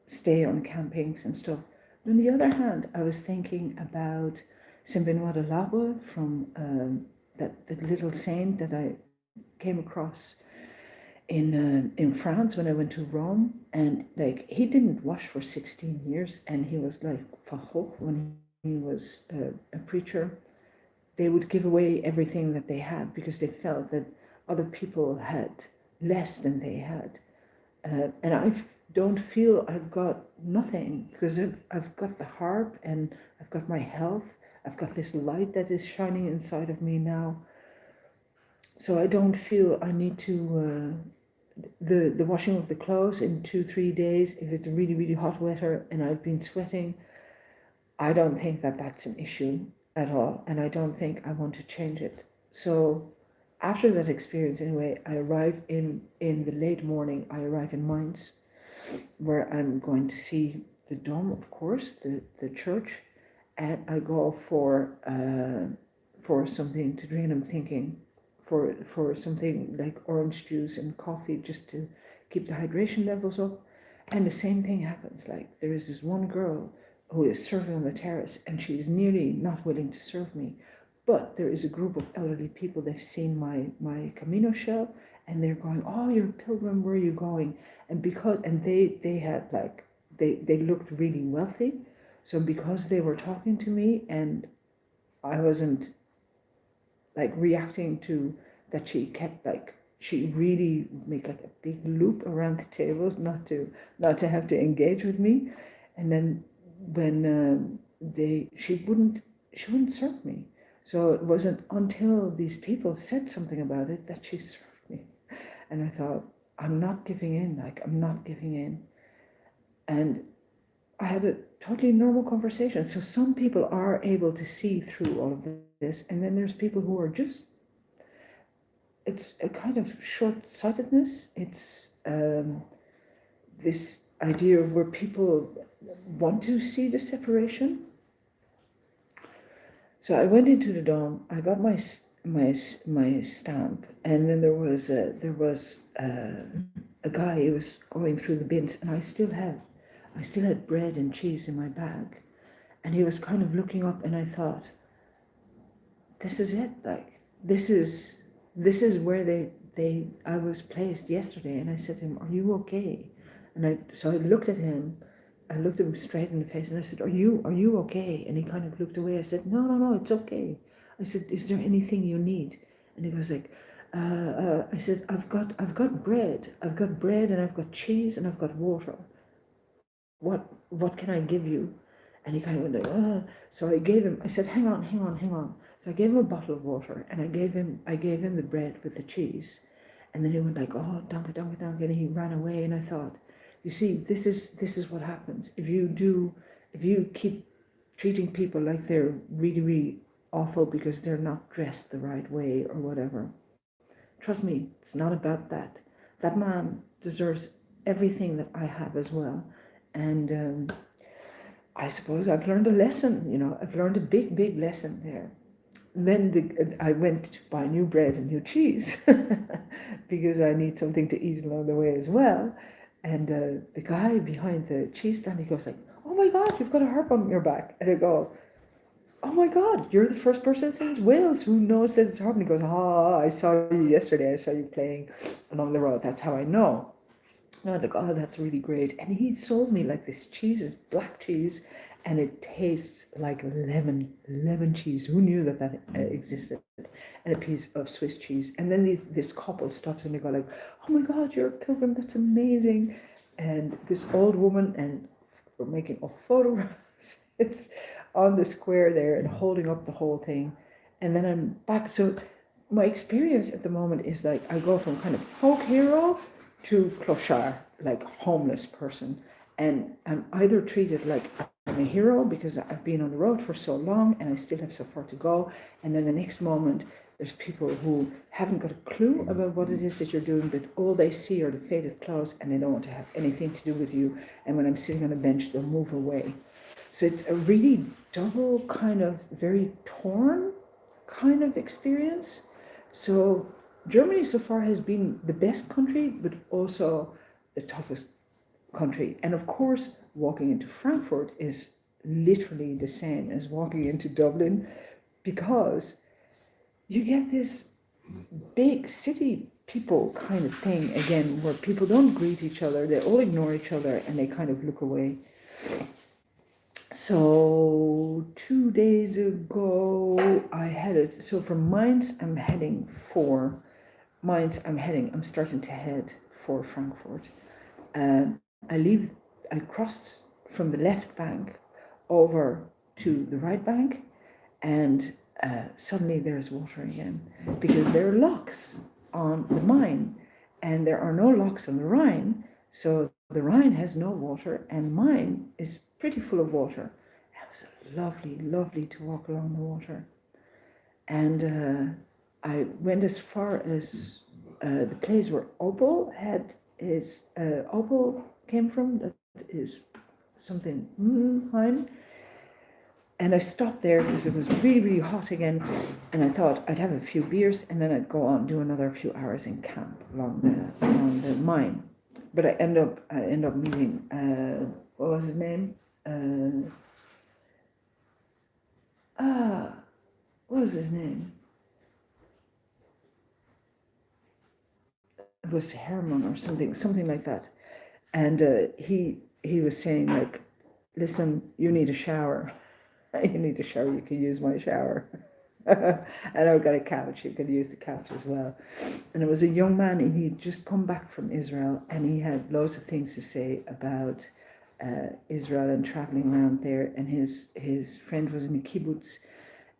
stay on campings and stuff. But on the other hand, I was thinking about Saint Benoit de Labre from that little saint that I came across in France when I went to Rome, and like he didn't wash for 16 years, and he was like fahoch when he was a preacher. They would give away everything that they had because they felt that other people had less than they had, and I don't feel I've got nothing because I've got the harp and I've got my health. I've got this light that is shining inside of me now. So I don't feel I need to. The washing of the clothes in 2-3 days, if it's really, really hot weather and I've been sweating, I don't think that that's an issue at all, and I don't think I want to change it. So after that experience anyway, I arrive in the late morning, I arrive in Mainz, where I'm going to see the Dome, of course, the church, and I go for something to drink, and I'm thinking, for something like orange juice and coffee just to keep the hydration levels up. And the same thing happens. Like there is this one girl who is serving on the terrace and she's nearly not willing to serve me. But there is a group of elderly people, they've seen my Camino shell and they're going, oh, you're a pilgrim, where are you going? And they had like, they looked really wealthy. So because they were talking to me and I wasn't like reacting to that, she kept like, she really make like a big loop around the tables not to have to engage with me. And then when she wouldn't serve me. So it wasn't until these people said something about it that she served me. And I thought, I'm not giving in, like I'm not giving in. And I had a totally normal conversation. So some people are able to see through all of this, and then there's people who are just, it's a kind of short-sightedness. It's this idea of where people want to see the separation. So I went into the Dome, I got my stamp, and then there was a guy who was going through the bins, and I still had bread and cheese in my bag, and he was kind of looking up, and I thought, this is it, like this is where I was placed yesterday. And I said to him, are you okay? And so I looked at him straight in the face, and I said, are you okay? And he kind of looked away. I said, no, it's okay. I said, is there anything you need? And he goes like, I said, I've got bread, and I've got cheese, and I've got water. What can I give you? And he kind of went like, so I said, hang on. So I gave him a bottle of water, and I gave him the bread with the cheese. And then he went like, oh, danke, and he ran away. And I thought, you see, this is what happens. If you keep treating people like they're really, really awful because they're not dressed the right way or whatever, trust me, it's not about that. That man deserves everything that I have as well. And I suppose I've learned a lesson, I've learned a big, big lesson there. And then I went to buy new bread and new cheese because I need something to eat along the way as well. And the guy behind the cheese stand, he goes like, oh my God, you've got a harp on your back. And I go, oh my God, you're the first person since Wales who knows that it's harp. And he goes, I saw you yesterday. I saw you playing along the road. That's how I know. And I'm like, oh, that's really great. And he sold me like this cheese, is black cheese, and it tastes like lemon cheese. Who knew that existed? And a piece of Swiss cheese. And then this couple stops and they go like, oh my God, you're a pilgrim, that's amazing. And this old woman, and we're making a photographs. It's on the square there and holding up the whole thing. And then I'm back. So my experience at the moment is like, I go from kind of folk hero to clochard, like homeless person. And I'm either treated like I'm a hero because I've been on the road for so long and I still have so far to go. And then the next moment, there's people who haven't got a clue about what it is that you're doing, but all they see are the faded clothes and they don't want to have anything to do with you. And when I'm sitting on a bench, they'll move away. So it's a really double kind of very torn kind of experience. So Germany so far has been the best country, but also the toughest country. And of course, walking into Frankfurt is literally the same as walking into Dublin, because you get this big city people kind of thing again, where people don't greet each other, they all ignore each other and they kind of look away. So 2 days ago I had it. So from Mainz I'm starting to head for Frankfurt. I cross from the left bank over to the right bank, and suddenly there's water again, because there are locks on the Main and there are no locks on the Rhine. So the Rhine has no water and the Main is pretty full of water. It was lovely, lovely to walk along the water. And I went as far as the place where Opel came from. That is something Heim. And I stopped there because it was really, really hot again. And I thought I'd have a few beers and then I'd go on, do another few hours in camp along the Main. But I end up meeting, what was his name? What was his name? It was Herman or something like that. And he was saying, like, listen, you need a shower. You need a shower, you can use my shower. And I've got a couch, you can use the couch as well. And it was a young man, and he'd just come back from Israel, and he had loads of things to say about Israel and traveling around there. And his friend was in a kibbutz.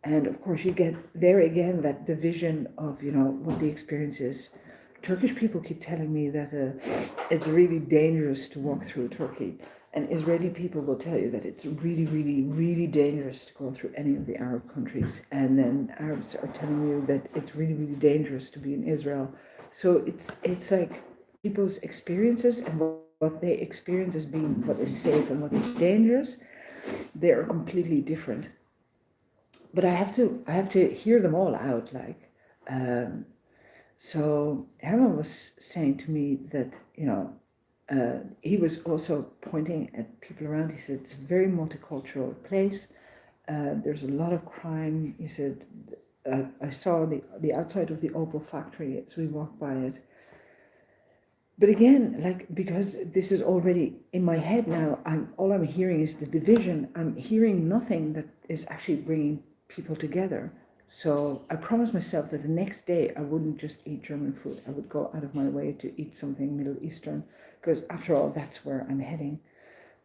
And of course, you get there again that division of, what the experience is. Turkish people keep telling me that it's really dangerous to walk through Turkey. And Israeli people will tell you that it's really, really, really dangerous to go through any of the Arab countries. And then Arabs are telling you that it's really, really dangerous to be in Israel. So it's like people's experiences and what they experience as being what is safe and what is dangerous, they are completely different. But I have to hear them all out, like. So Herman was saying to me that, he was also pointing at people around. He said it's a very multicultural place. There's a lot of crime. He said, I saw the outside of the Opel factory as we walked by it. But again, like, because this is already in my head now, all I'm hearing is the division. I'm hearing nothing that is actually bringing people together. So I promised myself that the next day I wouldn't just eat German food. I would go out of my way to eat something Middle Eastern, because after all, that's where I'm heading.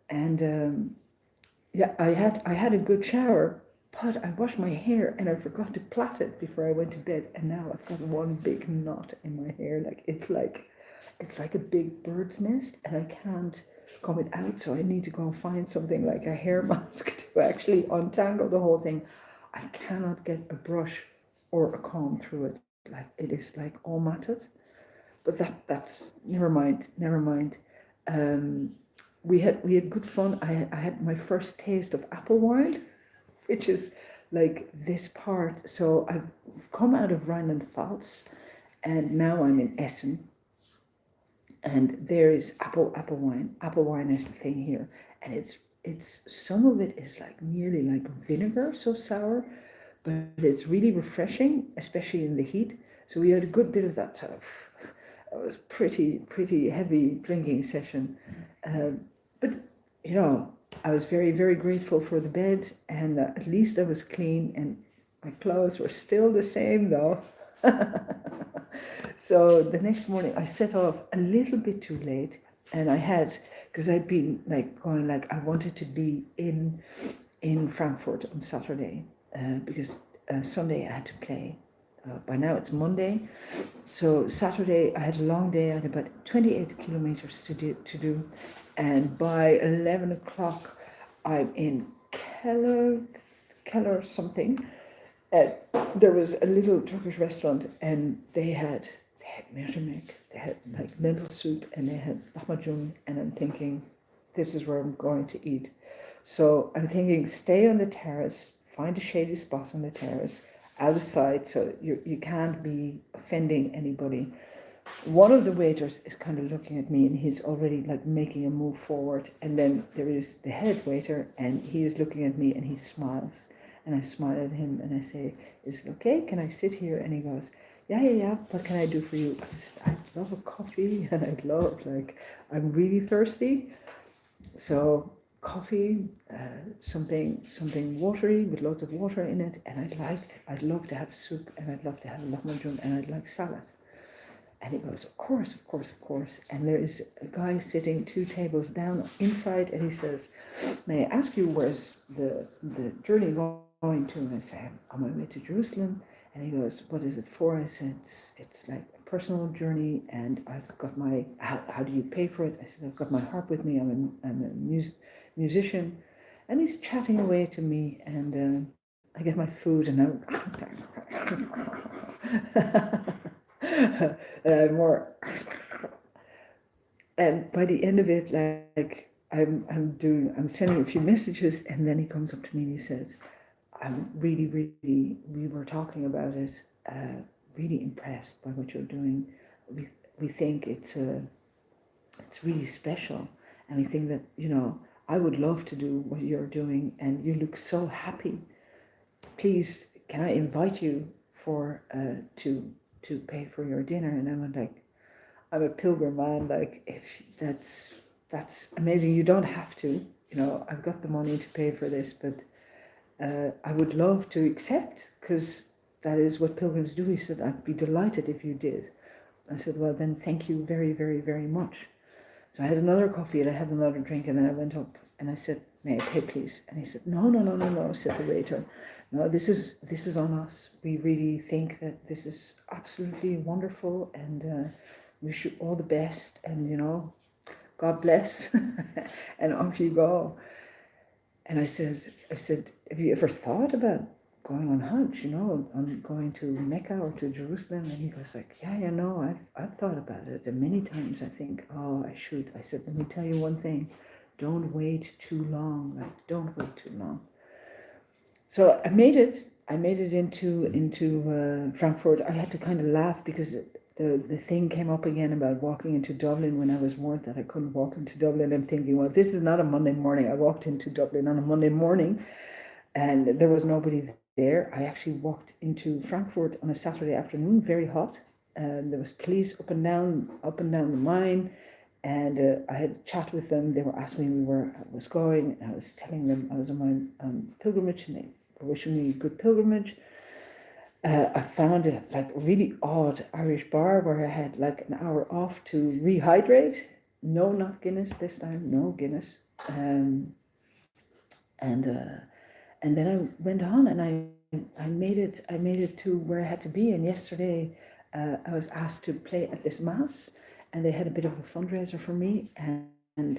And I had a good shower, but I washed my hair and I forgot to plait it before I went to bed. And now I've got one big knot in my hair. It's like a big bird's nest, and I can't comb it out. So I need to go find something like a hair mask to actually untangle the whole thing. I cannot get a brush or a comb through it. Like, it is like all matted. But that's never mind. We had good fun. I had my first taste of apple wine, which is like this part. So I've come out of Rhineland-Pfalz, and now I'm in Essen. And there is apple wine. Apple wine is the thing here, and it's some of it is like nearly like vinegar, so sour, but it's really refreshing, especially in the heat. So we had a good bit of that sort of. It was pretty heavy drinking session, but I was very, very grateful for the bed, and at least I was clean, and my clothes were still the same though. So the next morning I set off a little bit too late, and because I'd been going I wanted to be in Frankfurt on Saturday, because Sunday I had to play. By now it's Monday, so Saturday I had a long day. I had about 28 kilometers to do, and by 11 o'clock I'm in Keller something. There was a little Turkish restaurant, and they had mercimek, they had like lentil soup, and they had lahmacun, and I'm thinking, this is where I'm going to eat. So I'm thinking, stay on the terrace, find a shady spot on the terrace, out of sight, so you can't be offending anybody. One of the waiters is kind of looking at me, and he's already like making a move forward, and then there is the head waiter, and he is looking at me, and he smiles. And I smile at him and I say, is it okay? Can I sit here? And he goes, yeah, what can I do for you? I said, I'd love a coffee and I'm really thirsty. So coffee, something watery with loads of water in it, and I'd love to have soup, and I'd love to have lahmacun, and I'd like salad. And he goes, of course, of course, of course. And there is a guy sitting 2 tables down inside, and he says, may I ask you where's the journey going to? And I say, I'm on my way to Jerusalem. And he goes, what is it for? I said, it's like a personal journey, and I've got how do you pay for it? I said, I've got my harp with me, I'm a musician. And he's chatting away to me, and I get my food, and I'm more, and by the end of it, like I'm sending a few messages, and then he comes up to me and he says, I'm really, we were talking about it, really impressed by what you're doing. We think it's really special, and we think that, I would love to do what you're doing, and you look so happy. Please, can I invite you for to pay for your dinner? And I went like, I'm a pilgrim, man. Like, if that's amazing. You don't have to. I've got the money to pay for this, but I would love to accept, because that is what pilgrims do. He said, I'd be delighted if you did. I said, well, then thank you very, very, very much. So I had another coffee and I had another drink, and then I went up and I said, may I pay, please? And he said, no, said the waiter. No, this is on us. We really think that this is absolutely wonderful, and wish you all the best, and God bless. And off you go. And I said, have you ever thought about going on Hajj, on going to Mecca or to Jerusalem? And he goes like, yeah, I've thought about it, and many times I think, oh, I should. I said, let me tell you one thing, don't wait too long. Like, don't wait too long. So I made it into Frankfurt. I had to kind of laugh because the thing came up again about walking into Dublin when I was warned that I couldn't walk into Dublin. I'm thinking, well, this is not a Monday morning. I walked into Dublin on a Monday morning, and there was nobody there. I actually walked into Frankfurt on a Saturday afternoon, very hot, and there was police up and down the mine. And I had a chat with them. They were asking me where I was going, and I was telling them I was on my pilgrimage, and they were wishing me a good pilgrimage. I found a really odd Irish bar where I had like an hour off to rehydrate. No, not Guinness this time. No Guinness. And then I went on, and I made it to where I had to be. And yesterday, I was asked to play at this mass, and they had a bit of a fundraiser for me, and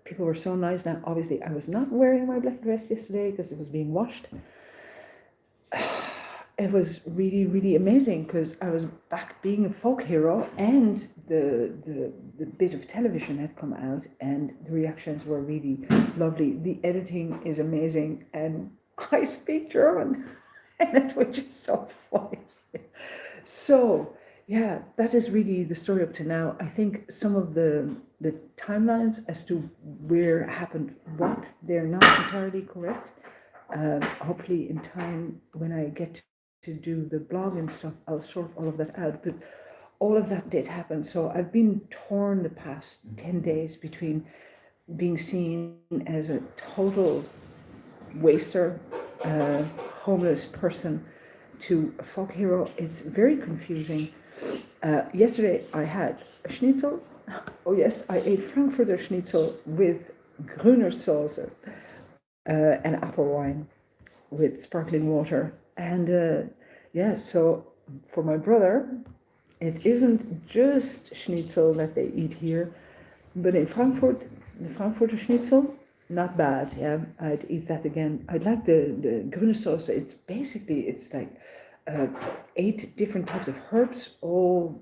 people were so nice. Now, obviously, I was not wearing my black dress yesterday because it was being washed. It was really, really amazing, because I was back being a folk hero, and the bit of television had come out, and the reactions were really lovely. The editing is amazing, and I speak German, which is so funny. So yeah, that is really the story up to now. I think some of the timelines as to where happened what, they're not entirely correct. Hopefully in time, when I get to do the blog and stuff, I'll sort all of that out. But all of that did happen. So I've been torn the past 10 days between being seen as a total waster, homeless person, to a folk hero. It's very confusing. Yesterday I had a schnitzel. Oh yes, I ate Frankfurter schnitzel with grüner Soße, and apple wine with sparkling water. And so for my brother, it isn't just schnitzel that they eat here, but in Frankfurt, the Frankfurter schnitzel, not bad. Yeah, I'd eat that again. I'd like the grüne sauce. It's like 8 different types of herbs, all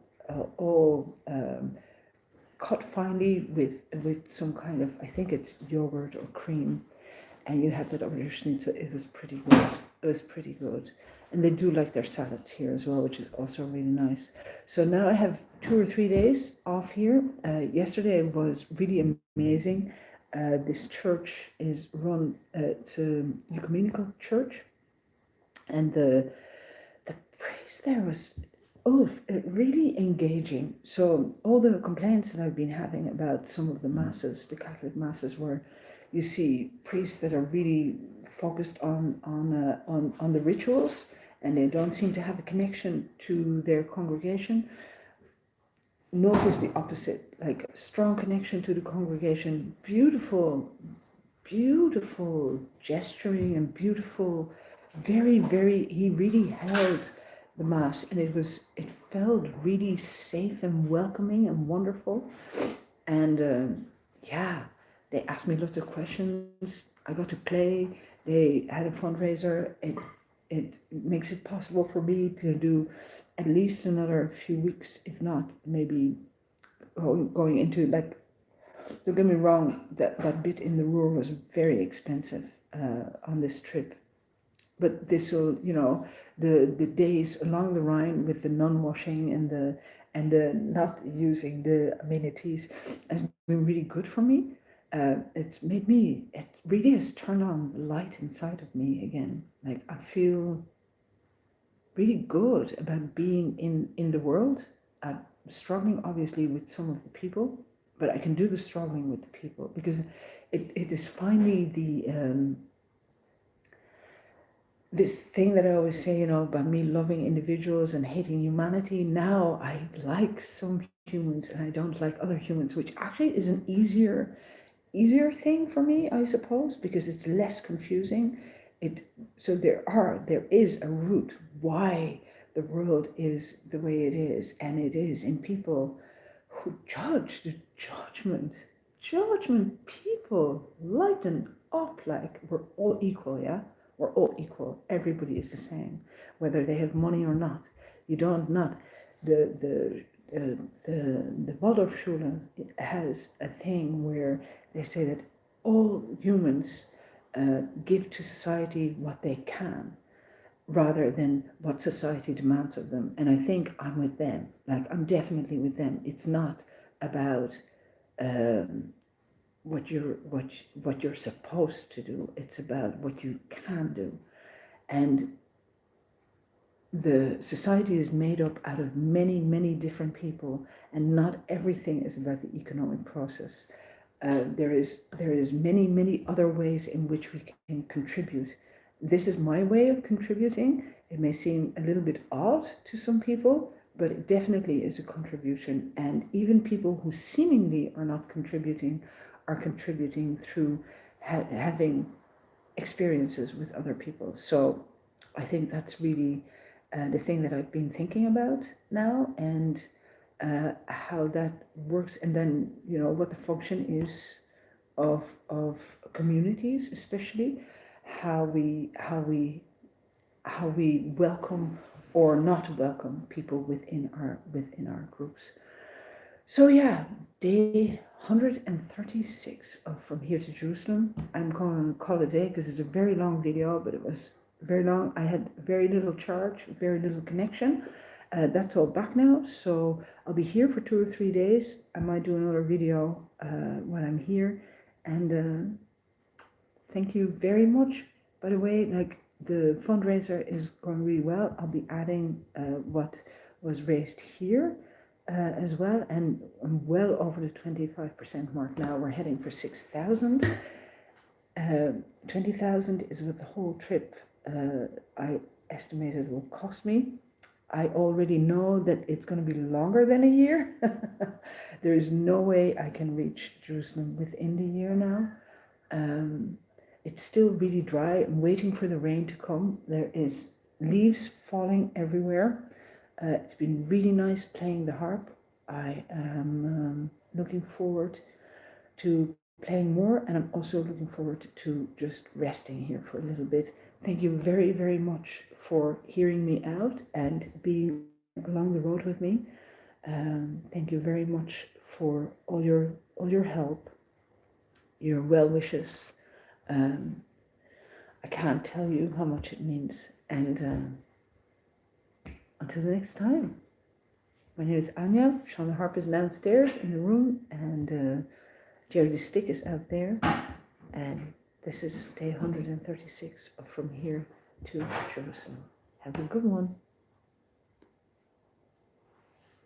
cut finely with some kind of, I think it's yogurt or cream, and you have that over your schnitzel. It was pretty good. And they do like their salads here as well, which is also really nice. So now I have 2 or 3 days off here. Yesterday was really amazing. This church is run, it's a ecumenical church, and the praise there was Oh, really engaging. So all the complaints that I've been having about some of the masses, the Catholic masses, where you see priests that are really focused on the rituals, and they don't seem to have a connection to their congregation. Notice the opposite, like a strong connection to the congregation, beautiful, beautiful gesturing and beautiful, very, very, he really held the mass, and it felt really safe and welcoming and wonderful. And yeah, they asked me lots of questions. I got to play. They had a fundraiser. It makes it possible for me to do at least another few weeks, if not maybe going into, like, don't get me wrong, that bit in the Ruhr was very expensive on this trip. But this will, the days along the Rhine with the non-washing and the not using the amenities has been really good for me. It really has turned on the light inside of me again. Like, I feel really good about being in the world. I'm struggling obviously with some of the people, but I can do the struggling with the people because it is finally this thing that I always say, about me loving individuals and hating humanity. Now I like some humans and I don't like other humans, which actually is an easier thing for me, I suppose, because it's less confusing. So there is a root why the world is the way it is, and it is in people who judge. The judgment people lighten up, like we're all equal. Yeah, we're all equal. Everybody is the same, whether they have money or not. You don't not the Waldorfschule has a thing where they say that all humans give to society what they can, rather than what society demands of them. And I think I'm with them. Like, I'm definitely with them. It's not about what you're supposed to do. It's about what you can do. And the society is made up out of many, many different people, and not everything is about the economic process. There is many, many other ways in which we can contribute. This is my way of contributing. It may seem a little bit odd to some people, but it definitely is a contribution. And even people who seemingly are not contributing are contributing through having experiences with other people. So I think that's really the thing that I've been thinking about now, and how that works, and then what the function is of communities, especially how we welcome or not welcome people within our groups. So yeah, day 136 of From Here to Jerusalem. I'm going to call it a day because it's a very long video, but it was very long. I had very little charge, very little connection. That's all back now, so I'll be here for 2 or 3 days. I might do another video when I'm here, and thank you very much. By the way, like, the fundraiser is going really well. I'll be adding what was raised here as well, and I'm well over the 25% mark now. We're heading for 6,000. 20,000 is what the whole trip I estimated will cost me. I already know that it's going to be longer than a year. There is no way I can reach Jerusalem within the year now. It's still really dry. I'm waiting for the rain to come. There is leaves falling everywhere. It's been really nice playing the harp. I am looking forward to playing more, and I'm also looking forward to just resting here for a little bit. Thank you very, very much for hearing me out and being along the road with me. Thank you very much for all your help, your well wishes. I can't tell you how much it means. And until the next time, my name is Anya. Sean the harp is downstairs in the room, and Jerry the stick is out there. And this is day 136 of From Here to Jerusalem. Have a good one.